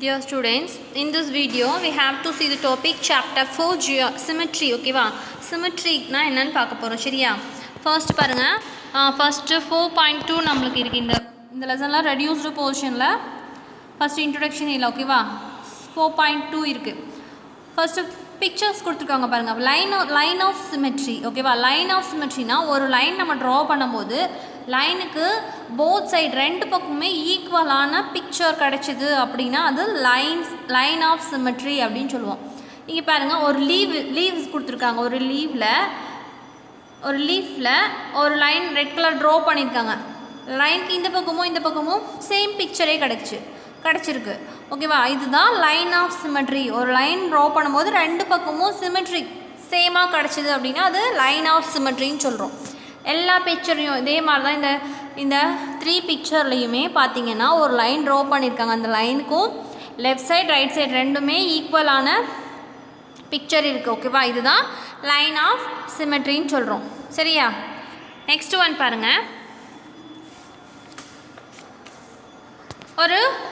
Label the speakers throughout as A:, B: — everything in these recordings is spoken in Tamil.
A: Dear students, in this video we have to see the topic chapter 4 symmetry. Okay va? Symmetry na என்னன்னு பார்க்க போறோம் சரியா? First பாருங்க first 4.2 நமக்கு இருக்கு இந்த லெசன்ல reduced portionல first introduction இல்ல ஓகேவா 4.2 இருக்கு. First pictures கொடுத்திருக்காங்க பாருங்க line of symmetry ஓகேவா line of symmetry னா ஒரு லைன் நம்ம draw பண்ணும்போது லைனுக்கு போத் சைடு ரெண்டு பக்கமுமே ஈக்குவலான பிக்சர் கிடைச்சிது அப்படின்னா அது லைன் ஆஃப் சிமெட்ரி அப்படின்னு சொல்லுவோம். இங்கே பாருங்கள் ஒரு லீவ்ஸ் கொடுத்துருக்காங்க. ஒரு லீஃபில் ஒரு லைன் ரெட் கலர் ட்ரா பண்ணியிருக்காங்க. லைனுக்கு இந்த பக்கமும் சேம் பிக்சரே கிடச்சிருக்கு ஓகேவா. இதுதான் லைன் ஆஃப் சிமெட்ரி. ஒரு லைன் ட்ரா பண்ணும்போது ரெண்டு பக்கமும் சிமெட்ரி சேமாக கிடச்சிது அப்படின்னா அது லைன் ஆஃப் சிமெட்ரின்னு சொல்கிறோம். எல்லா பிக்சரையும் இதே மாதிரி தான் இந்த 3 பிக்சர்லையுமே பார்த்தீங்கன்னா ஒரு லைன் ட்ரா பண்ணியிருக்காங்க. அந்த லைனுக்கும் லெஃப்ட் சைடு ரைட் சைடு ரெண்டுமே ஈக்குவலான பிக்சர் இருக்குது ஓகேவா. இதுதான் லைன் ஆஃப் சிமெட்ரின்னு சொல்கிறோம் சரியா. நெக்ஸ்ட் ஒன் பாருங்கள்.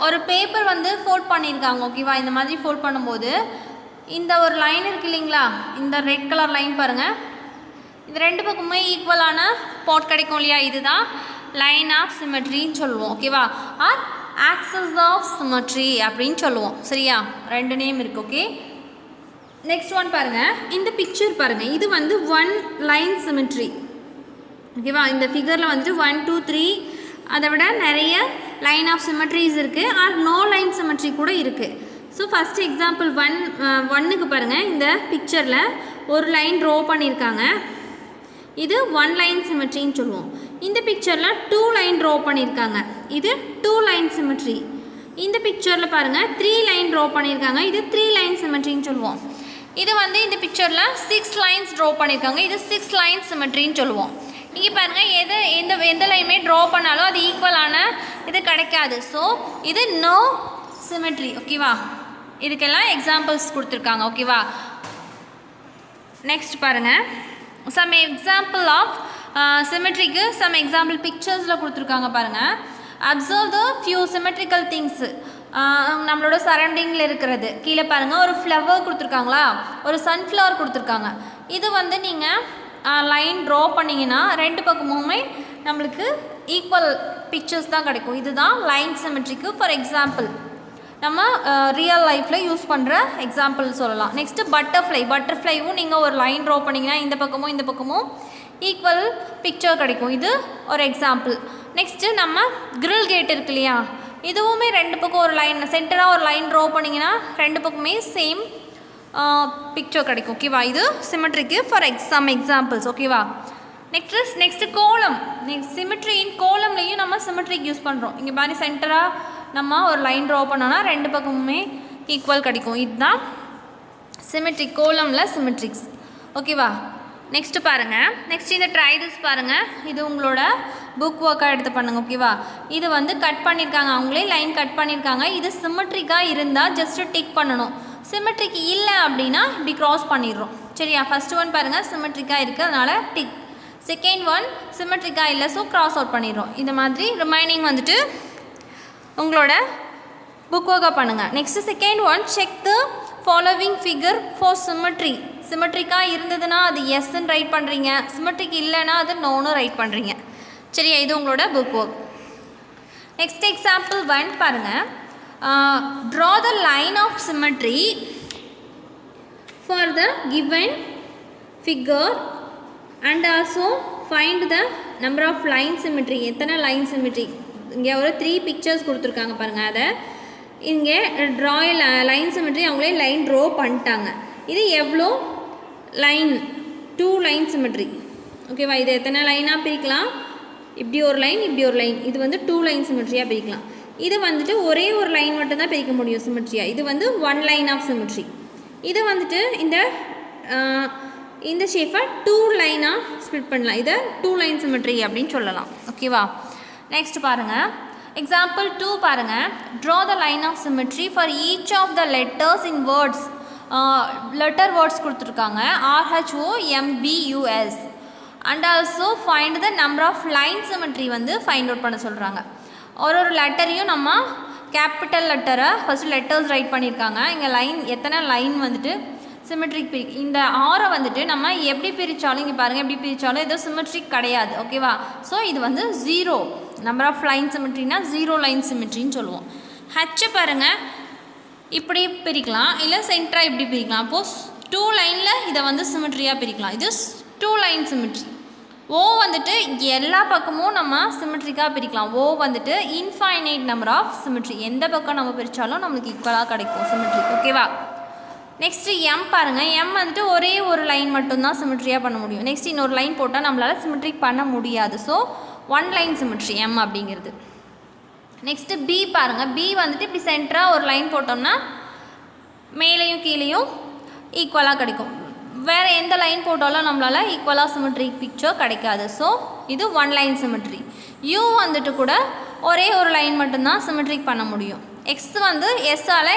A: ஒரு பேப்பர் வந்து ஃபோல்ட் பண்ணியிருக்காங்க ஓகேவா. இந்த மாதிரி ஃபோல்ட் பண்ணும்போது இந்த ஒரு லைன் இருக்குது இல்லைங்களா, இந்த ரெட் கலர் லைன் பாருங்கள், இது ரெண்டு பக்கமுமே ஈக்குவலான பாட் கிடைக்கும் இல்லையா. இதுதான் லைன் ஆஃப் சிமெட்ரின்னு சொல்லுவோம் ஓகேவா. ஆர் ஆக்சஸ் ஆஃப் சிமெட்ரி அப்படின்னு சொல்லுவோம் சரியா. ரெண்டு நேம் இருக்குது ஓகே. நெக்ஸ்ட் ஒன் பாருங்கள். இந்த பிக்சர் பாருங்கள், இது வந்து ஒன் லைன் சிமெட்ரி ஓகேவா. இந்த ஃபிகரில் வந்துட்டு 1 2 3 அதை விட நிறைய லைன் ஆஃப் சிமெட்ரிஸ் இருக்குது. ஆர் நோ லைன் சிமெட்ரி கூட இருக்குது. ஸோ ஃபஸ்ட்டு எக்ஸாம்பிள் ஒன்னுக்கு பாருங்கள். இந்த பிக்சரில் ஒரு லைன் ட்ரா பண்ணியிருக்காங்க. இது 1 லைன் சிமெட்ரின்னு சொல்லுவோம். இந்த பிக்சரில் 2 லைன் ட்ரா பண்ணியிருக்காங்க. இது 2 லைன் சிமெட்ரி. இந்த பிக்சரில் பாருங்கள் 3 லைன் ட்ரா பண்ணியிருக்காங்க. இது 3 லைன் சிமெட்ரின்னு சொல்லுவோம். இது வந்து இந்த பிக்சரில் 6 லைன்ஸ் ட்ரா பண்ணியிருக்காங்க. இது 6 லைன் சிமெட்ரின்னு சொல்லுவோம். இங்கே பாருங்கள் எந்த லைனுமே ட்ரா பண்ணாலும் அது ஈக்குவலான இது கிடைக்காது. ஸோ இது நோ சிமெட்ரி ஓகேவா. இதுக்கெல்லாம் எக்ஸாம்பிள்ஸ் கொடுத்துருக்காங்க ஓகேவா. நெக்ஸ்ட் பாருங்கள். சம் எக்ஸாம்பிள் ஆஃப் சிமெட்ரிக்கு சம் எக்ஸாம்பிள் பிக்சர்ஸில் கொடுத்துருக்காங்க பாருங்கள். Observe the few symmetrical things நம்மளோட சரௌண்டிங்கில் இருக்கிறது. கீழே பாருங்கள் ஒரு ஃப்ளவர் கொடுத்துருக்காங்களா, ஒரு சன்ஃப்ளவர் கொடுத்துருக்காங்க. இது வந்து நீங்கள் லைன் ட்ரா பண்ணிங்கன்னா ரெண்டு பக்கமுமே நம்மளுக்கு ஈக்குவல் பிக்சர்ஸ் தான் கிடைக்கும். இதுதான் லைன் சிமெட்ரிக்கு ஃபார் எக்ஸாம்பிள் நம்ம ரியல் லைஃப்பில் யூஸ் பண்ணுற எக்ஸாம்பிள் சொல்லலாம். நெக்ஸ்ட்டு பட்டர்ஃப்ளைவும் நீங்கள் ஒரு லைன் ட்ரா பண்ணிங்கன்னா இந்த பக்கமும் ஈக்குவல் பிக்சர் கிடைக்கும். இது ஒரு எக்ஸாம்பிள். நெக்ஸ்ட்டு நம்ம கிரில் கேட் இருக்கு இல்லையா, இதுவுமே ரெண்டு பக்கம் ஒரு லைன் சென்டராக ஒரு லைன் ட்ரா பண்ணிங்கன்னா ரெண்டு பக்கமே சேம் பிக்சர் கிடைக்கும் ஓகேவா. இது சிமெட்ரிக்கு ஃபார் சம் எக்ஸாம்பிள்ஸ் ஓகேவா. நெக்ஸ்ட்டு கோலம். சிமெட்ரியின் கோலம்லேயும் நம்ம சிமெட்ரிக் யூஸ் பண்ணுறோம். இங்கே பாரு சென்டராக நம்ம ஒரு லைன் ட்ரா பண்ணோன்னா ரெண்டு பக்கமுமே ஈக்குவல் கிடைக்கும். இதுதான் சிமெட்ரிக் கோலமில் சிமெட்ரிக்ஸ் ஓகேவா. நெக்ஸ்ட்டு பாருங்கள். நெக்ஸ்ட் இந்த ட்ரைதிஸ் பாருங்கள். இது உங்களோட புக் ஒர்க்காக எடுத்து பண்ணுங்க ஓகேவா. இது வந்து கட் பண்ணியிருக்காங்க, அவங்களே லைன் கட் பண்ணியிருக்காங்க. இது சிமெட்ரிக்காக இருந்தால் ஜஸ்ட்டு டிக் பண்ணணும். சிமெட்ரிக் இல்லை அப்படின்னா இப்படி க்ராஸ் பண்ணிடுறோம் சரியா. ஃபஸ்ட் ஒன் பாருங்கள் சிமெட்ரிக்காக இருக்குது அதனால் டிக். செகண்ட் ஒன் சிமெட்ரிக்காக இல்லை ஸோ க்ராஸ் அவுட் பண்ணிடுறோம். இந்த மாதிரி ரிமைனிங் வந்துட்டு உங்களோட புக் ஒர்க்காக பண்ணுங்கள். Next second one check the following figure for symmetry. சிமெட்ரிக்காக இருந்ததுன்னா அது எஸ்ன்னு ரைட் பண்ணுறீங்க, சிமெட்ரிக் இல்லைன்னா அது நோன்னு ரைட் பண்ணுறீங்க சரியா. இது உங்களோட புக் ஒர்க். நெக்ஸ்ட் எக்ஸாம்பிள் 1 பாருங்கள். Draw the line of symmetry for the given figure and also find the number of line symmetry. எத்தனை லைன் சிமெட்ரி. இங்கே ஒரு 3 பிக்சர்ஸ் கொடுத்துருக்காங்க பாருங்கள். அதை இங்கே லைன் சிமெட்ரி அவங்களே லைன் ட்ரா பண்ணிட்டாங்க. இது எவ்வளோ லைன் 2 லைன் சிமெட்ரி ஓகேவா. இது எத்தனை லைனாக பிரிக்கலாம், இப்படி ஒரு லைன் இப்படி ஒரு லைன், இது வந்து 2 லைன் சிமெட்ரியாக பிரிக்கலாம். இது வந்துட்டு ஒரே ஒரு லைன் மட்டும்தான் பிரிக்க முடியும் சிமெட்ரியாக. இது வந்து 1 லைன் ஆஃப் சிமெட்ரி. இது வந்துட்டு இந்த ஷேப்பை 2 லைனாக ஸ்ப்ளிட் பண்ணலாம். இதை 2 லைன் சிமெட்ரி அப்படின்னு சொல்லலாம் ஓகேவா. நெக்ஸ்ட் பாருங்கள். எக்ஸாம்பிள் 2 பாருங்கள். Draw the line of symmetry for each of the letters in words. Letter words கொடுத்துருக்காங்க RHOMBUS and also find the number of line symmetry வந்து ஃபைண்ட் அவுட் பண்ண சொல்கிறாங்க. ஒரு லெட்டரையும் நம்ம கேபிட்டல் லெட்டரை ஃபஸ்ட்டு லெட்டர்ஸ் ரைட் பண்ணியிருக்காங்க. இங்கே லைன் எத்தனை லைன் வந்துட்டு சிமெட்ரிக் இந்த ஆரை வந்துட்டு நம்ம எப்படி பிரித்தாலும் இங்கே பாருங்கள் எப்படி பிரித்தாலும் ஏதோ சிமெட்ரிக் கிடையாது. ஓகேவா? ஸோ இது வந்து 0 நம்பர் ஆஃப் லைன் சிமெட்ரினா 0 லைன் சிமெட்ரின்னு சொல்லுவோம். ஹச்சை பாருங்கள் இப்படி பிரிக்கலாம், இல்லை சென்டராக இப்படி பிரிக்கலாம். அப்போது 2 லைனில் இதை வந்து சிமெட்ரியாக பிரிக்கலாம். இது 2 லைன் சிமெட்ரி. ஓ வந்துட்டு எல்லா பக்கமும் நம்ம சிமெட்ரிக்காக பிரிக்கலாம். ஓ வந்துட்டு இன்ஃபைனைட் நம்பர் ஆஃப் சிமெட்ரி, எந்த பக்கம் நம்ம பிரித்தாலும் நம்மளுக்கு ஈக்குவலாக கிடைக்கும் சிமெட்ரி. ஓகேவா? நெக்ஸ்ட்டு எம் பாருங்கள். எம் வந்துட்டு ஒரே ஒரு லைன் மட்டும்தான் சிமெட்ரியாக பண்ண முடியும். நெக்ஸ்ட் இன்னொரு லைன் போட்டால் நம்மளால் சிமெட்ரிக் பண்ண முடியாது. ஸோ 1 லைன் சிமெட்ரி எம் அப்படிங்கிறது. நெக்ஸ்ட்டு பி பாருங்கள். பி வந்துட்டு இப்படி சென்டராக ஒரு லைன் போட்டோம்னா மேலேயும் கீழேயும் ஈக்குவலாக கிடைக்கும். வேறு எந்த லைன் போட்டாலும் நம்மளால் ஈக்குவலாக சிமெட்ரிக் பிக்சர் கிடைக்காது. ஸோ இது 1 லைன் சிமெட்ரி. யூ வந்துட்டு கூட ஒரே ஒரு லைன் மட்டும்தான் சிமெட்ரிக் பண்ண முடியும். எக்ஸ் வந்து எஸ்ஸால்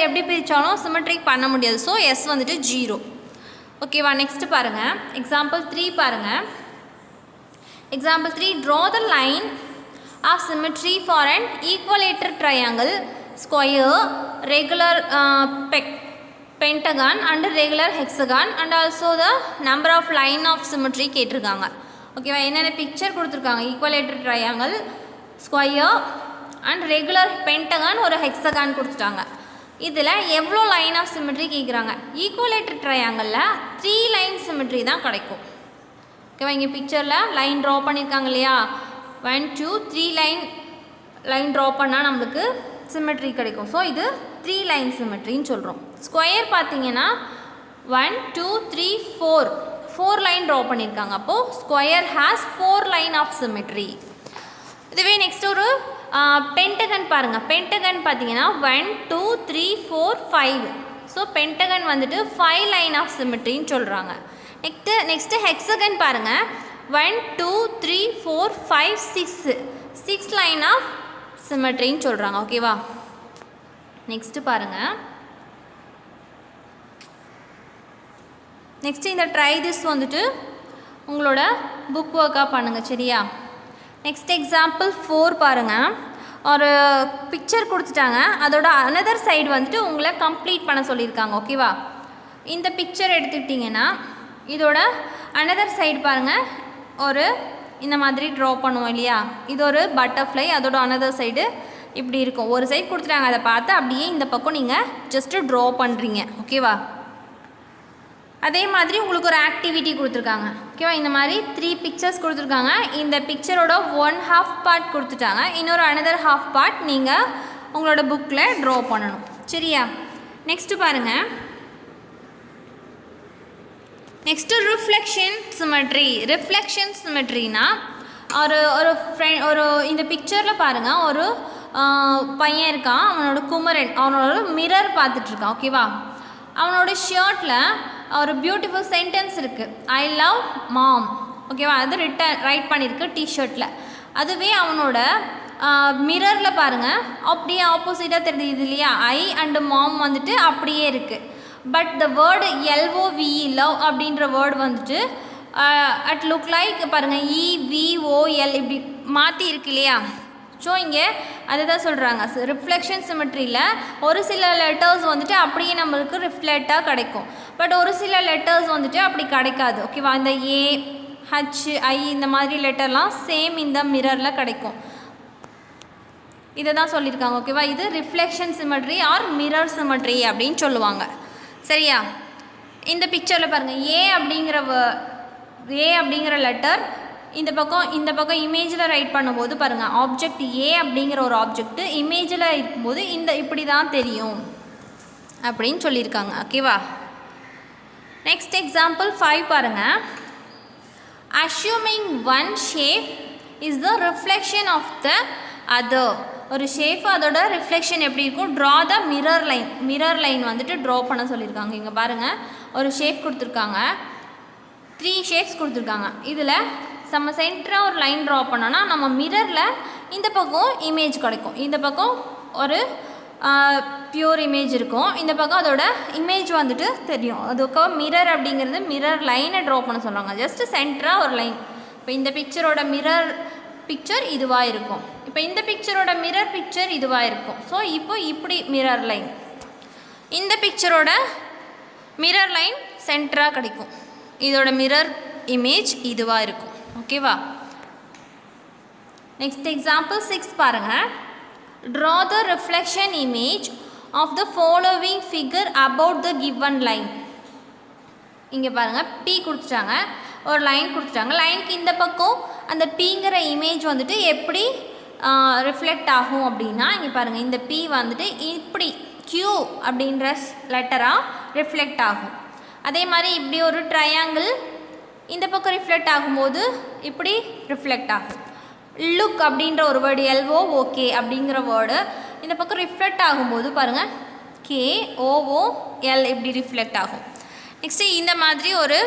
A: எப்படி பிரித்தாலும் சிமெட்ரிக் பண்ண முடியாது. ஸோ எஸ் வந்துட்டு 0. ஓகேவா? நெக்ஸ்ட்டு பாருங்கள் எக்ஸாம்பிள் 3 பாருங்கள். Example 3 draw the line of symmetry for an equilateral triangle square regular pentagon and regular hexagon and also the number of line of symmetry கேட்டிருக்காங்க. ஓகேவா? என்னென்ன பிக்சர் கொடுத்துருக்காங்க? Equilateral triangle square and regular pentagon ஒரு ஹெக்ஸகான் கொடுத்துட்டாங்க. இதில் எவ்வளோ லைன் ஆஃப் சிமெட்ரி கேட்குறாங்க? ஈக்குவலேட்டர் ட்ரையாங்கிளில் 3 லைன் சிமெட்ரி தான் கிடைக்கும். ஓகேவா? இங்கே பிக்சரில் லைன் ட்ரா பண்ணியிருக்காங்க இல்லையா? 1 2 3 லைன் ட்ரா பண்ணால் நம்மளுக்கு சிமெட்ரி கிடைக்கும். ஸோ இது 3 லைன் சிமெட்ரின்னு சொல்கிறோம். ஸ்கொயர் பார்த்தீங்கன்னா 1 2 3 4 லைன் ட்ரா பண்ணியிருக்காங்க. அப்போது square has 4 line of symmetry. இதுவே நெக்ஸ்ட் ஒரு பென்டகன் பாருங்கள். பென்டகன் பார்த்தீங்கன்னா 1 2 3 4 5. ஸோ பென்டகன் வந்துட்டு 5 லைன் ஆஃப் சிமெட்ரின்னு சொல்கிறாங்க. நெக்ஸ்ட்டு ஹெக்ஸகன் பாருங்கள். 1 2 3 4 5 6 லைன் ஆஃப் சிமெட்ரின்னு சொல்கிறாங்க. ஓகேவா? நெக்ஸ்ட்டு பாருங்கள். நெக்ஸ்ட்டு இந்த ட்ரை திஸ் வந்துட்டு உங்களோட புக் ஒர்க்காக பண்ணுங்கள். சரியா? நெக்ஸ்ட் எக்ஸாம்பிள் 4 பாருங்கள். ஒரு பிக்சர் கொடுத்துட்டாங்க, அதோட அனதர் சைடு வந்துட்டு உங்களை கம்ப்ளீட் பண்ண சொல்லியிருக்காங்க. ஓகேவா? இந்த பிக்சர் எடுத்துக்கிட்டிங்கன்னா இதோட அனதர் சைடு பாருங்கள். ஒரு இந்த மாதிரி ட்ரா பண்ணுவோம் இல்லையா? இது ஒரு பட்டர்ஃப்ளை, அதோட அனதர் சைடு இப்படி இருக்கும். ஒரு சைடு கொடுத்துட்டாங்க, அதை பார்த்து அப்படியே இந்த பக்கம் நீங்கள் ஜஸ்ட்டு ட்ரா பண்ணுறீங்க. ஓகேவா? அதே மாதிரி உங்களுக்கு ஒரு ஆக்டிவிட்டி கொடுத்துருக்காங்க. ஓகேவா? இந்த மாதிரி 3 பிக்சர்ஸ் கொடுத்துருக்காங்க. இந்த பிக்சரோட 1/2 பார்ட் கொடுத்துட்டாங்க. இன்னொரு அனதர் 1/2 பார்ட் நீங்கள் உங்களோட புக்கில் ட்ரா பண்ணணும். சரியா? நெக்ஸ்ட்டு பாருங்கள். Next reflection symmetry. ரிஃப்ளெக்ஷன் சிமெட்ரினா ஒரு இந்த பிக்சரில் பாருங்கள், ஒரு பையன் இருக்கான், அவனோட குமரன், அவனோட மிரர் பார்த்துட்ருக்கான். ஓகேவா? அவனோட ஷர்ட்டில் ஒரு பியூட்டிஃபுல் சென்டென்ஸ் இருக்குது, ஐ லவ் மாம். ஓகேவா? அது ரைட் பண்ணியிருக்கு டிஷர்ட்டில். அதுவே அவனோட மிரரில் பாருங்கள், அப்படியே ஆப்போசிட்டாக தெரியுது இல்லையா? ஐ அண்டு மாம் வந்துட்டு அப்படியே இருக்குது. But the word LOVE love அப்படின்ற வேர்டு வந்துட்டு அட் லுக் லைக் பாருங்கள் EVOL இப்படி மாற்றி இருக்கு இல்லையா? ஸோ இங்கே அதுதான் சொல்கிறாங்க, ரிஃப்ளெக்ஷன் சிமெட்ரியில் ஒரு சில லெட்டர்ஸ் வந்துட்டு அப்படியே நம்மளுக்கு ரிஃப்ளெக்டாக கிடைக்கும். பட் ஒரு சில லெட்டர்ஸ் வந்துட்டு அப்படி கிடைக்காது. ஓகேவா? இந்த A H I இந்த மாதிரி லெட்டர்லாம் சேம் இந்த மிரரில் கிடைக்கும். இதை தான் சொல்லியிருக்காங்க. ஓகேவா? இது reflection symmetry or mirror symmetry அப்படின்னு சொல்லுவாங்க. சரியா? இந்த பிக்சரில் பாருங்கள், ஏ அப்படிங்கிற லெட்டர் இந்த பக்கம் இமேஜில் ரைட் பண்ணும்போது பாருங்கள், ஆப்ஜெக்ட் ஏ அப்படிங்கிற ஒரு ஆப்ஜெக்ட் இமேஜில் இருக்கும்போது இப்படி தான் தெரியும் அப்படின்னு சொல்லியிருக்காங்க. ஓகேவா? நெக்ஸ்ட் எக்ஸாம்பிள் 5 பாருங்கள். Assuming one shape is the reflection of the other. ஒரு ஷேப் அதோட ரிஃப்ளெக்ஷன் எப்படி இருக்கும்? ட்ரா த மிரர் லைன் வந்துட்டு ட்ரா பண்ண சொல்லியிருக்காங்க. இங்கே பாருங்கள், ஒரு ஷேப் கொடுத்துருக்காங்க, 3 ஷேப்ஸ் கொடுத்துருக்காங்க. இதில் நம்ம சென்டராக ஒரு லைன் ட்ரா பண்ணோன்னா நம்ம மிரரில் இந்த பக்கம் இமேஜ் கிடைக்கும், இந்த பக்கம் ஒரு பியூர் இமேஜ் இருக்கும், இந்த பக்கம் அதோட இமேஜ் வந்துட்டு தெரியும். அதுக்கு மிரர் அப்படிங்கிறது மிரர் லைனை ட்ரா பண்ண சொல்கிறாங்க. ஜஸ்ட்டு சென்டராக ஒரு லைன். இப்போ இந்த பிக்சரோட மிரர் பிக்சர் இதுவாக இருக்கும். இப்போ இந்த பிக்சரோட மிரர் பிக்சர் இதுவாக இருக்கும். ஸோ இப்போ இப்படி மிரர் லைன், இந்த பிக்சரோட மிரர் லைன் சென்டராக கிடைக்கும். இதோட மிரர் இமேஜ் இதுவாக இருக்கும். ஓகேவா? நெக்ஸ்ட் எக்ஸாம்பிள் 6 பாருங்கள். Draw the reflection image of the following figure about the given line. இங்கே பாருங்கள், பி கொடுத்துட்டாங்க, ஒரு லைன் கொடுத்துட்டாங்க. லைனுக்கு இந்த பக்கம் அந்த பிங்கிற இமேஜ் வந்துட்டு எப்படி ரிஃப்ளெக்ட் ஆகும் அப்படின்னா, இங்கே பாருங்கள், இந்த பி வந்துட்டு இப்படி Q அப்படின்ற லெட்டராக ரிஃப்ளெக்ட் ஆகும். அதே மாதிரி இப்படி ஒரு ட்ரையாங்கிள் இந்த பக்கம் ரிஃப்ளெக்ட் ஆகும்போது இப்படி ரிஃப்ளெக்ட் ஆகும். லுக் அப்படின்ற ஒரு வேர்டு, LOOK அப்படிங்கிற வேர்டு இந்த பக்கம் ரிஃப்ளெக்ட் ஆகும்போது பாருங்கள், KOOL இப்படி ரிஃப்ளெக்ட் ஆகும். நெக்ஸ்ட்டு இந்த மாதிரி ஒரு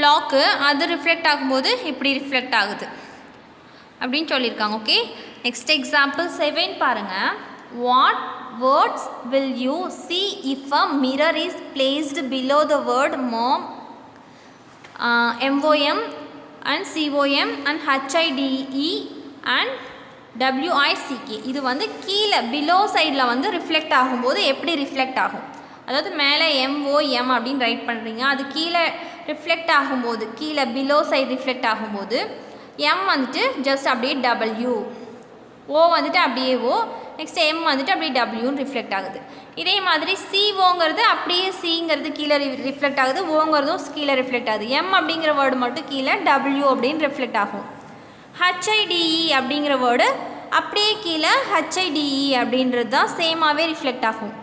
A: லாக்கு, அது ரிஃப்ளெக்ட் ஆகும்போது இப்படி ரிஃப்ளெக்ட் ஆகுது அப்படின்னு சொல்லியிருக்காங்க. ஓகே, நெக்ஸ்ட் எக்ஸாம்பிள் 7 பாருங்கள். What words will you see if a mirror is placed below the word mom, MOM and COM and HIDE and WICK? இது வந்து கீழே பிலோ சைடில் வந்து ரிஃப்ளெக்ட் ஆகும்போது எப்படி ரிஃப்ளெக்ட் ஆகும், அதாவது மேலே MOM அப்படின்னு ரைட் பண்ணுறீங்க, அது கீழே ரிஃப்ளெக்ட் ஆகும்போது, கீழே பிலோ சைடு ரிஃப்ளெக்ட் ஆகும்போது M வந்துட்டு ஜஸ்ட் அப்படியே W, O வந்துட்டு அப்படியே O, நெக்ஸ்ட் M வந்துட்டு அப்படியே Wன்னு ரிஃப்ளெக்ட் ஆகுது. இதே மாதிரி COங்கிறது அப்படியே Cங்கிறது கீழே ரிஃப்ளெக்ட் ஆகுது, ஓங்கிறதும் கீழே ரிஃப்ளெக்ட் ஆகுது. M அப்படிங்கிற வேர்டு மட்டும் கீழே W அப்படின்னு ரிஃப்ளெக்ட் ஆகும். HIDE அப்படிங்கிற வேர்டு அப்படியே கீழே HIDE அப்படின்றது தான் சேமாகவே ரிஃப்ளெக்ட் ஆகும்.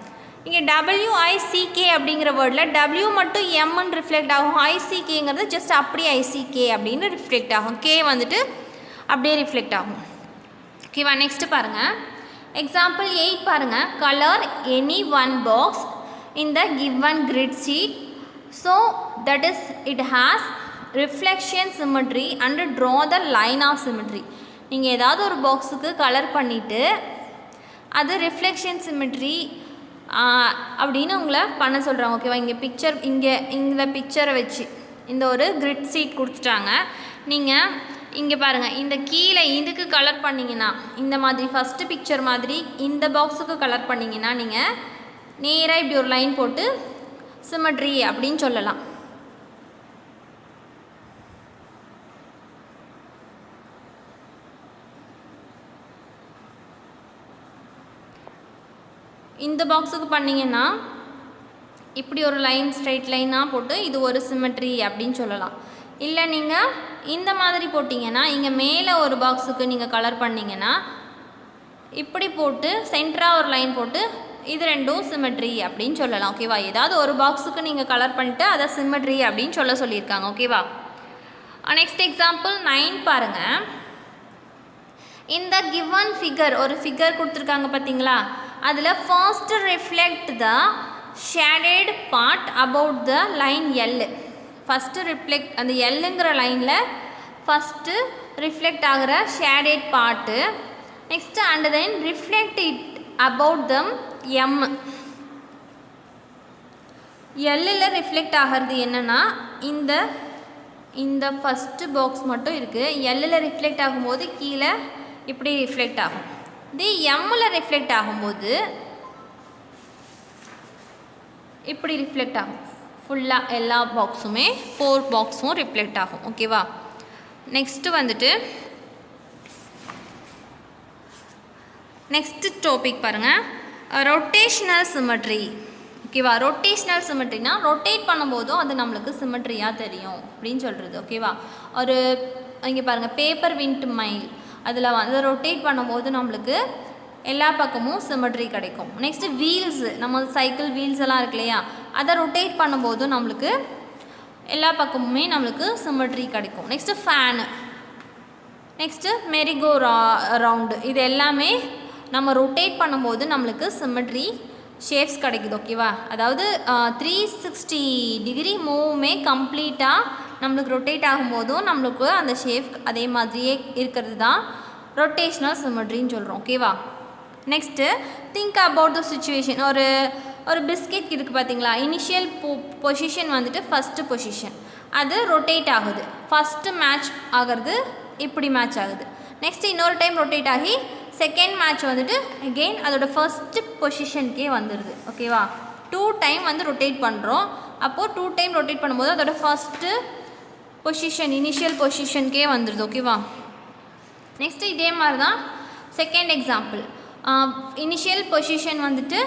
A: இங்கே WICK அப்படிங்கிற வேர்டில் W மட்டும் Mன்னு ரிஃப்ளெக்ட் ஆகும், ICKங்கிறது ஜஸ்ட் அப்படியே ICK அப்படின்னு ரிஃப்ளெக்ட் ஆகும், K வந்துட்டு அப்படியே ரிஃப்ளெக்ட் ஆகும். ஓகேவா? நெக்ஸ்ட்டு பாருங்கள், எக்ஸாம்பிள் 8 பாருங்கள். Colour any one box in the given grid sheet so that is it has reflection symmetry and draw the line of symmetry. நீங்கள் ஏதாவது ஒரு பாக்ஸுக்கு கலர் பண்ணிவிட்டு அது ரிஃப்ளெக்ஷன் சிமெட்ரி அப்படின்னு உங்களை பண்ண சொல்கிறாங்க. ஓகேவா? இங்கே பிக்சர், இந்த பிக்சரை வச்சு இந்த ஒரு கிரிட் ஷீட் கொடுத்துட்டாங்க. நீங்கள் இங்கே பாருங்கள், இந்த கீழே இதுக்கு கலர் பண்ணிங்கன்னா, இந்த மாதிரி ஃபஸ்ட்டு பிக்சர் மாதிரி இந்த பாக்ஸுக்கு கலர் பண்ணிங்கன்னா நீங்கள் நேராக இப்படி ஒரு லைன் போட்டு சிமெட்ரி அப்படின்னு சொல்லலாம். இந்த பாக்ஸுக்கு பண்ணிங்கன்னா இப்படி ஒரு லைன் ஸ்ட்ரைட் லைனாக போட்டு இது ஒரு சிமெட்ரி அப்படின்னு சொல்லலாம். இல்லை நீங்கள் இந்த மாதிரி போட்டிங்கன்னா, இங்கே மேலே ஒரு பாக்ஸுக்கு நீங்கள் கலர் பண்ணிங்கன்னா இப்படி போட்டு சென்டராக ஒரு லைன் போட்டு இது ரெண்டும் சிமெட்ரி அப்படின்னு சொல்லலாம். ஓகேவா? ஏதாவது ஒரு பாக்ஸுக்கு நீங்கள் கலர் பண்ணிட்டு அதை சிமெட்ரி அப்படின்னு சொல்லியிருக்காங்க. ஓகேவா? நெக்ஸ்ட் எக்ஸாம்பிள் 9 பாருங்கள். இந்த கிவன் ஃபிகர், ஒரு ஃபிகர் கொடுத்துருக்காங்க பார்த்தீங்களா, அதில் first reflect the shaded part about the line L. First reflect, அந்த Lங்கிற லைனில் ஃபஸ்ட்டு ரிஃப்ளெக்ட் ஆகிற shaded part. Next and then reflect it about them M. Lல் ரிஃப்ளெக்ட் ஆகிறது என்னென்னா இந்த ஃபஸ்ட்டு பாக்ஸ் மட்டும் இருக்குது. Lல் ரிஃப்ளெக்ட் ஆகும்போது கீழே இப்படி ரிஃப்ளெக்ட் ஆகும். இது Mல் ரிஃப்ளெக்ட் ஆகும்போது இப்படி ரிஃப்ளெக்ட் ஆகும். ஃபுல்லாக எல்லா பாக்ஸுமே 4 பாக்ஸும் ரிஃப்ளெக்ட் ஆகும். ஓகேவா? நெக்ஸ்ட்டு வந்துட்டு நெக்ஸ்ட்டு டாபிக் பாருங்கள், ரொட்டேஷ்னல் சிமெட்ரி. ஓகேவா? ரொட்டேஷ்னல் சிமெட்ரினா ரொட்டேட் பண்ணும்போதும் அது நம்மளுக்கு சிமெட்ரியாக தெரியும் அப்படின்னு சொல்கிறது. ஓகேவா? ஒரு இங்கே பாருங்கள், பேப்பர் விண்ட் மைல், அதில் வந்து ரொட்டேட் பண்ணும்போது நம்மளுக்கு எல்லா பக்கமும் சிமெட்ரி கிடைக்கும். நெக்ஸ்ட்டு வீல்ஸு, நம்ம சைக்கிள் வீல்ஸ் எல்லாம் இருக்கு இல்லையா, அதை ரொட்டேட் பண்ணும்போது நம்மளுக்கு எல்லா பக்கமுமே நம்மளுக்கு சிமெட்ரி கிடைக்கும். Next fan, next Marico round, இது எல்லாமே நம்ம ரொட்டேட் பண்ணும்போது நம்மளுக்கு சிமெட்ரி ஷேப்ஸ் கிடைக்குது. ஓகேவா? அதாவது 360 டிகிரி மூவுமே கம்ப்ளீட்டாக நம்மளுக்கு ரொட்டேட் ஆகும்போதும் நம்மளுக்கு அந்த ஷேப் அதே மாதிரியே இருக்கிறது தான் ரொட்டேஷ்னல் சிமெட்ரின்னு சொல்கிறோம். ஓகேவா? Next think about the situation. ஒரு பிஸ்கெட் இருக்குது பார்த்தீங்களா, இனிஷியல் பொசிஷன் வந்துட்டு ஃபஸ்ட்டு பொசிஷன், அது ரொட்டேட் ஆகுது. ஃபஸ்ட்டு மேட்ச் ஆகிறது இப்படி மேட்ச் ஆகுது. நெக்ஸ்ட் இன்னொரு டைம் ரொட்டேட் ஆகி செகண்ட் மேட்ச் வந்துட்டு அகெயின் அதோட ஃபர்ஸ்ட் பொசிஷனுக்கே வந்துடுது. ஓகேவா, 2 டைம் வந்து ரொட்டேட் பண்ணுறோம். அப்போது 2 டைம் ரொட்டேட் பண்ணும்போது அதோட ஃபஸ்ட்டு பொசிஷன் இனிஷியல் பொசிஷனுக்கே வந்துடுது. ஓகேவா, நெக்ஸ்ட்டு இதே மாதிரி தான் செகண்ட் எக்ஸாம்பிள். இனிஷியல் பொசிஷன் வந்துட்டு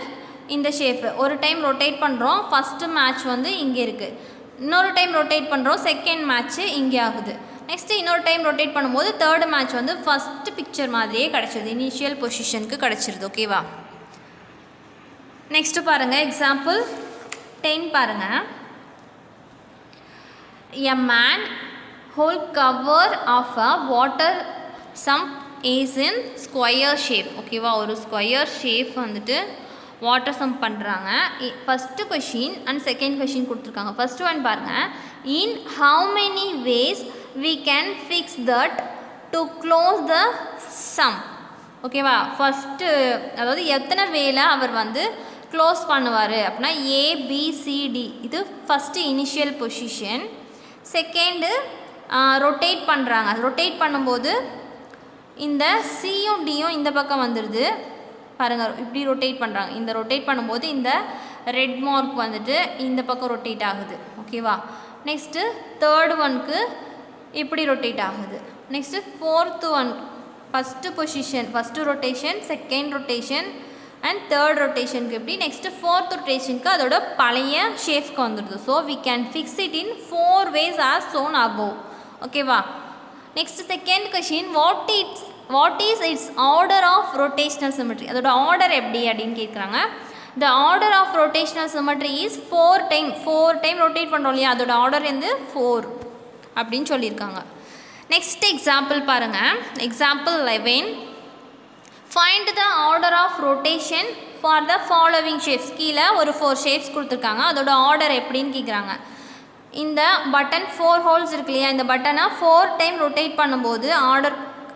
A: இந்த ஷேப்பு, ஒரு டைம் ரொட்டேட் பண்ணுறோம், ஃபஸ்ட்டு மேட்ச் வந்து இங்கே இருக்குது. இன்னொரு டைம் ரொட்டேட் பண்ணுறோம், செகண்ட் மேட்ச்சு இங்கே ஆகுது. நெக்ஸ்ட்டு இன்னொரு டைம் ரொட்டேட் பண்ணும்போது தேர்டு மேட்ச் வந்து ஃபஸ்ட்டு பிக்சர் மாதிரியே கிடச்சிருது, இனிஷியல் பொசிஷனுக்கு கிடச்சிருது. ஓகேவா, நெக்ஸ்ட்டு பாருங்கள் எக்ஸாம்பிள் 10 பாருங்கள். A man whole cover of a water sump is in square shape. ஓகேவா, ஒரு ஸ்கொயர் ஷேப் வந்துட்டு வாட்டர் சம்ப் பண்ணுறாங்க. First question and second question கொடுத்துருக்காங்க. ஃபஸ்ட்டு ஒன் பாருங்கள். In how many ways we can fix that to close the sump. ஓகேவா, ஃபஸ்ட்டு அதாவது எத்தனை வேலை அவர் வந்து க்ளோஸ் பண்ணுவார் அப்படின்னா ABCD, இது first initial position. Second rotate பண்ணுறாங்க. ரொட்டேட் பண்ணும்போது இந்த சியும் டியும் இந்த பக்கம் வந்துடுது பாருங்கள், இப்படி ரொட்டேட் பண்ணுறாங்க. இந்த ரொட்டேட் பண்ணும்போது இந்த ரெட் மார்க் வந்துட்டு இந்த பக்கம் ரொட்டேட் ஆகுது. ஓகேவா, நெக்ஸ்ட்டு தேர்டு ஒனுக்கு இப்படி ரொட்டேட் ஆகுது. Next fourth one first position, first rotation, second rotation and third ரொட்டேஷனுக்கு எப்படி, நெக்ஸ்ட்டு ஃபோர்த் ரொட்டேஷனுக்கு அதோட பழைய ஷேப்க்கு வந்துடுது. So we can fix it in 4 ways as shown above. ஓகேவா, next second question, what is its order of rotational symmetry. அதோட ஆர்டர் எப்படி அப்படின்னு கேட்குறாங்க. The order of rotational symmetry is 4 time rotate பண்ணுறோம் இல்லையா, அதோட ஆர்டர் வந்து 4 அப்படின்னு சொல்லியிருக்காங்க. நெக்ஸ்ட் எக்ஸாம்பிள் பாருங்கள். Example 11. Find the order of rotation for the following shapes. கீழே ஒரு 4 ஷேப்ஸ் கொடுத்துருக்காங்க, அதோட ஆர்டர் எப்படின்னு கேட்குறாங்க. இந்த பட்டன் 4 ஹோல்ஸ் இருக்கு இல்லையா, இந்த பட்டனை 4 டைம் ரொட்டேட் பண்ணும்போது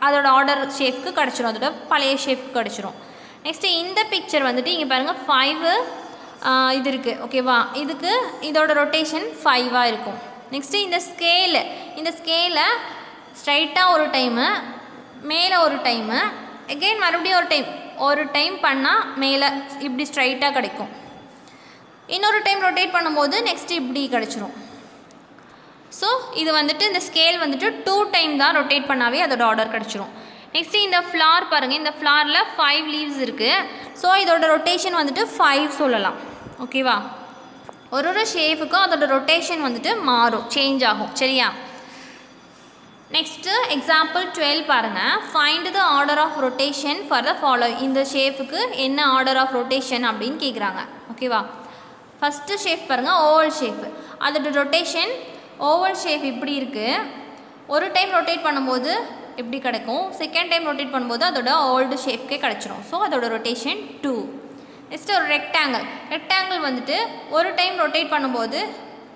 A: அதோட ஆர்டர் ஷேப்க்கு கிடச்சிரும், அதோட பழைய ஷேப்க்கு கிடச்சிரும். நெக்ஸ்ட்டு இந்த பிக்சர் வந்துட்டு இங்கே பாருங்கள் 5 இது இருக்குது. ஓகேவா, இதோட ரொட்டேஷன் 5ஆக இருக்கும். நெக்ஸ்ட்டு இந்த ஸ்கேலை ஸ்ட்ரைட்டாக ஒரு டைமு, மேலே ஒரு டைமு, அகெயின் மறுபடியும் ஒரு டைம் பண்ணால் மேலே இப்படி ஸ்ட்ரைட்டாக கிடைக்கும். இன்னொரு டைம் ரொட்டேட் பண்ணும்போது நெக்ஸ்ட்டு இப்படி கிடச்சிரும். ஸோ இது வந்துட்டு இந்த ஸ்கேல் வந்துட்டு 2 டைம் தான் ரொட்டேட் பண்ணாவே அதோட ஆர்டர் கிடச்சிரும். நெக்ஸ்ட்டு இந்த ஃப்ளார் பாருங்கள், இந்த ஃப்ளாரில் 5 லீவ்ஸ் இருக்குது. ஸோ இதோட ரொட்டேஷன் வந்துட்டு 5 சொல்லலாம். ஓகேவா, ஒரு ஷேப்புக்கும் அதோட ரொட்டேஷன் வந்துட்டு மாறும், சேஞ்ச் ஆகும். சரியா, நெக்ஸ்ட்டு எக்ஸாம்பிள் 12 பாருங்கள். Find the order of rotation for the following. இந்த ஷேப்புக்கு என்ன ஆர்டர் ஆஃப் ரொட்டேஷன் அப்படின்னு கேட்குறாங்க. ஓகேவா, ஃபஸ்ட்டு ஷேப் பாருங்கள், ஓவல் ஷேப்பு. அதோட ரொட்டேஷன் ஓவல் ஷேப் இப்படி இருக்குது. ஒரு டைம் ரொட்டேட் பண்ணும்போது எப்படி கிடைக்கும், செகண்ட் டைம் ரொட்டேட் பண்ணும்போது அதோட ஓல்டு ஷேப்க்கே கிடச்சிரும். ஸோ அதோட ரொட்டேஷன் 2. நெக்ஸ்ட்டு ஒரு ரெக்டாங்கிள் வந்துட்டு ஒரு டைம் ரொட்டேட் பண்ணும்போது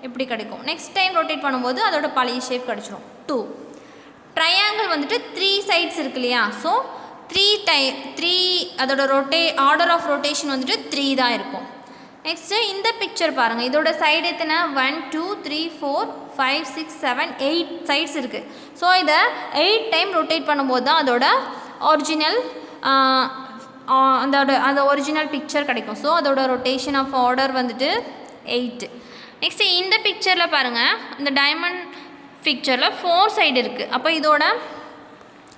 A: எப்படி கிடைக்கும், நெக்ஸ்ட் டைம் ரொட்டேட் பண்ணும்போது அதோட பழைய ஷேப் கிடச்சிரும் 2. ட்ரையாங்கிள் வந்துட்டு 3 சைட்ஸ் இருக்கு இல்லையா, ஸோ 3 அதோட ஆர்டர் ஆஃப் ரொட்டேஷன் வந்துட்டு 3 தான் இருக்கும். நெக்ஸ்ட்டு இந்த பிக்சர் பாருங்கள், இதோட சைடு எத்தனை 1 2 3 4 5 6 7 8 சைட்ஸ் இருக்குது. ஸோ இதை 8 டைம் ரொட்டேட் பண்ணும்போது தான் அதோட ஒரிஜினல் அந்த ஒரிஜினல் பிக்சர் கிடைக்கும். ஸோ அதோட ரொட்டேஷன் ஆஃப் ஆர்டர் வந்துட்டு 8. நெக்ஸ்ட்டு இந்த பிக்சரில் பாருங்கள், இந்த டைமண்ட் பிக்சரில் 4 சைடு இருக்குது. அப்போ இதோட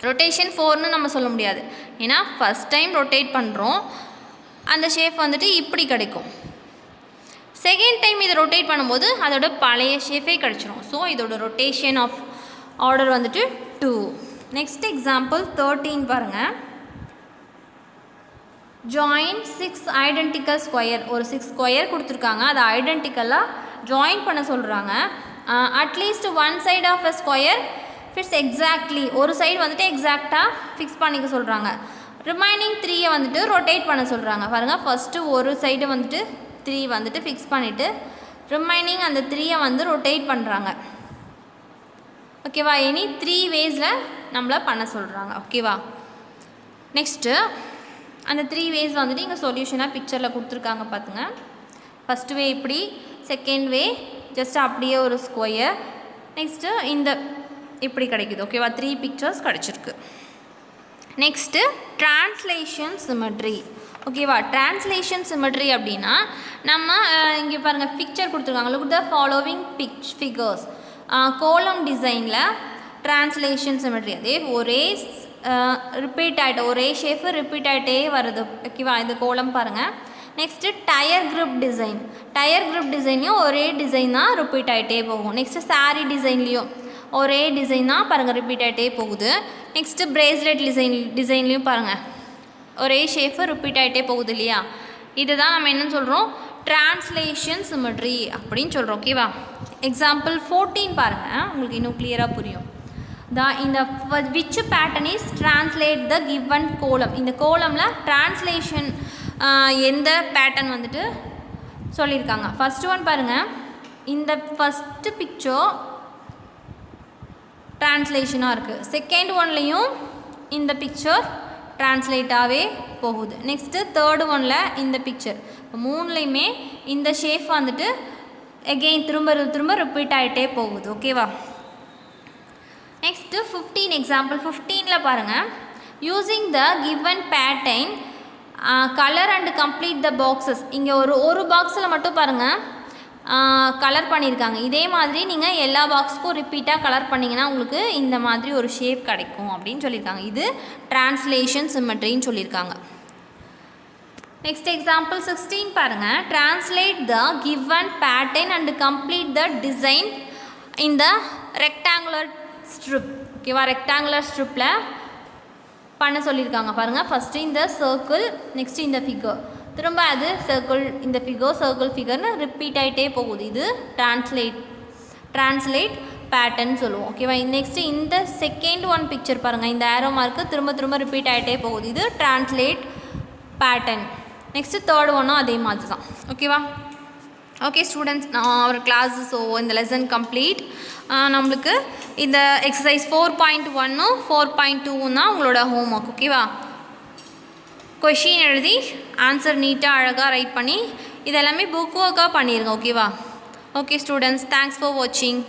A: ரொட்டேஷன் 4ன்னு நம்ம சொல்ல முடியாது, ஏன்னா ஃபஸ்ட் டைம் ரொட்டேட் பண்ணுறோம், அந்த ஷேப் வந்துட்டு இப்படி கிடைக்கும். செகண்ட் டைம் இதை ரொட்டேட் பண்ணும்போது அதோட பழைய ஷேப்பே கிடச்சிரும். ஸோ இதோட ரொட்டேஷன் ஆஃப் ஆர்டர் வந்துட்டு 2. நெக்ஸ்ட் எக்ஸாம்பிள் 13 பாருங்கள். Join 6 identical square. ஒரு 6 ஸ்கொயர் கொடுத்துருக்காங்க, அதை ஐடென்டிக்கலாக ஜாயின் பண்ண சொல்கிறாங்க. At least 1 side of a square fits exactly. ஒரு சைடு வந்துட்டு எக்ஸாக்டாக ஃபிக்ஸ் பண்ணிக்க சொல்கிறாங்க. ரிமைனிங் 3 வந்துட்டு ரொட்டேட் பண்ண சொல்கிறாங்க. பாருங்கள், ஃபஸ்ட்டு ஒரு சைடு வந்துட்டு 3 வந்துட்டு ஃபிக்ஸ் பண்ணிவிட்டு ரிமைனிங் அந்த 3 வந்து ரொட்டேட் பண்ணுறாங்க. ஓகேவா, எனி 3 வேஸில் நம்மளை பண்ண சொல்கிறாங்க. ஓகேவா, நெக்ஸ்ட்டு அந்த 3 வேஸ் வந்துட்டு இங்கே சொல்யூஷனாக பிக்சரில் கொடுத்துருக்காங்க பார்த்துங்க. ஃபஸ்ட்டு வே இப்படி, செகண்ட் வே ஜஸ்ட் அப்படியே ஒரு ஸ்கொயர், நெக்ஸ்ட்டு இந்த இப்படி கிடைக்குது ஓகேவா 3 பிக்சர்ஸ் கிடச்சிருக்கு நெக்ஸ்ட்டு ட்ரான்ஸ்லேஷன் சிமெட்ரி ஓகேவா ட்ரான்ஸ்லேஷன் சிமெட்ரி அப்படின்னா நம்ம இங்கே பாருங்கள் பிக்சர் கொடுத்துருக்காங்க லுக் த ஃபாலோவிங் ஃபிகர்ஸ் கோலம் டிசைனில் ட்ரான்ஸ்லேஷன் சிமெட்ரி அதே ஒரே ரிப்பீட் ஆகிட்ட ஒரே ஷேப்பு ரிப்பீட் ஆகிட்டே வருது ஓகேவா இந்த கோலம் பாருங்கள் நெக்ஸ்ட்டு டயர் குரூப் டிசைன்லையும் ஒரே டிசைன் தான் ரிப்பீட் ஆகிட்டே போகும் நெக்ஸ்ட்டு சாரீ டிசைன்லேயும் ஒரே டிசைன் தான் பாருங்கள் ரிப்பீட் ஆகிட்டே போகுது நெக்ஸ்ட்டு பிரேஸ்லெட் டிசைன்லேயும் பாருங்கள் ஒரே ஷேப்பு ரிப்பீட் ஆகிட்டே போகுது இல்லையா இதுதான் நம்ம என்னன்னு சொல்கிறோம் ட்ரான்ஸ்லேஷன் சிமெட்ரி அப்படின்னு சொல்கிறோம் ஓகேவா எக்ஸாம்பிள் 14 பாருங்கள் உங்களுக்கு இன்னும் கிளியராக புரியும் இந்த which pattern is translate the given column இந்த கோலமில் ட்ரான்ஸ்லேஷன் எந்த பேட்டர்ன் வந்துட்டு சொல்லியிருக்காங்க ஃபஸ்ட்டு ஒன் பாருங்கள் இந்த ஃபஸ்ட்டு பிக்சர் ட்ரான்ஸ்லேஷனாக இருக்குது செகண்ட் ஒன்லேயும் இந்த பிக்சர் ட்ரான்ஸ்லேட்டாகவே போகுது நெக்ஸ்ட்டு தேர்டு ஒனில் இந்த பிக்சர் இப்போ மூணுலேயுமே இந்த ஷேப் வந்துட்டு எகெயின் திரும்ப ரிப்பீட் ஆகிட்டே போகுது ஓகேவா நெக்ஸ்ட்டு 15 எக்ஸாம்பிள் 15ல் பாருங்கள் using the given pattern colour and complete the boxes இங்கே ஒரு பாக்ஸில் மட்டும் பாருங்கள் கலர் பண்ணியிருக்காங்க இதே மாதிரி நீங்கள் எல்லா பாக்ஸுக்கும் ரிப்பீட்டாக கலர் பண்ணிங்கன்னா உங்களுக்கு இந்த மாதிரி ஒரு ஷேப் கிடைக்கும் அப்படின்னு சொல்லியிருக்காங்க இது ட்ரான்ஸ்லேஷன் சிமெட்ரின்னு சொல்லியிருக்காங்க நெக்ஸ்ட் எக்ஸாம்பிள் 16 பாருங்கள் translate the given pattern and complete the design இந்த ரெக்டாங்குலர் ஸ்ட்ரிப் ஓகேவா ரெக்டாங்குலர் ஸ்ட்ரிப்பில் பண்ண சொல்லியிருக்காங்க பாருங்கள் ஃபஸ்ட்டு இந்த சர்க்கிள் நெக்ஸ்ட்டு இந்த ஃபிகர் திரும்ப அது சர்க்கிள் இந்த ஃபிகர்னு ரிப்பீட் ஆகிட்டே போகுது இது ட்ரான்ஸ்லேட் பேட்டர்ன் சொல்லுவோம் ஓகேவா நெக்ஸ்ட்டு இந்த செகண்ட் ஒன் பிக்சர் பாருங்கள் இந்த ஏரோ மார்க்கு திரும்ப ரிப்பீட் ஆகிட்டே போகுது இது ட்ரான்ஸ்லேட் பேட்டர்ன் நெக்ஸ்ட்டு தேர்ட் ஒன்னும் அதே மாதிரி தான் ஓகேவா ஓகே ஸ்டூடெண்ட்ஸ் நான் ஒரு கிளாஸ் ஸோ இந்த லெசன் கம்ப்ளீட் நம்மளுக்கு இந்த எக்ஸசைஸ் 4.1 4.2 தான் உங்களோட ஹோம் ஒர்க் ஓகேவா கொஷின் எழுதி ஆன்சர் நீட்டாக அழகாக ரைட் பண்ணி இதெல்லாமே புக் ஒர்க்காக பண்ணிடுங்க ஓகேவா ஓகே ஸ்டூடெண்ட்ஸ் தேங்க்ஸ் ஃபார் வாட்சிங்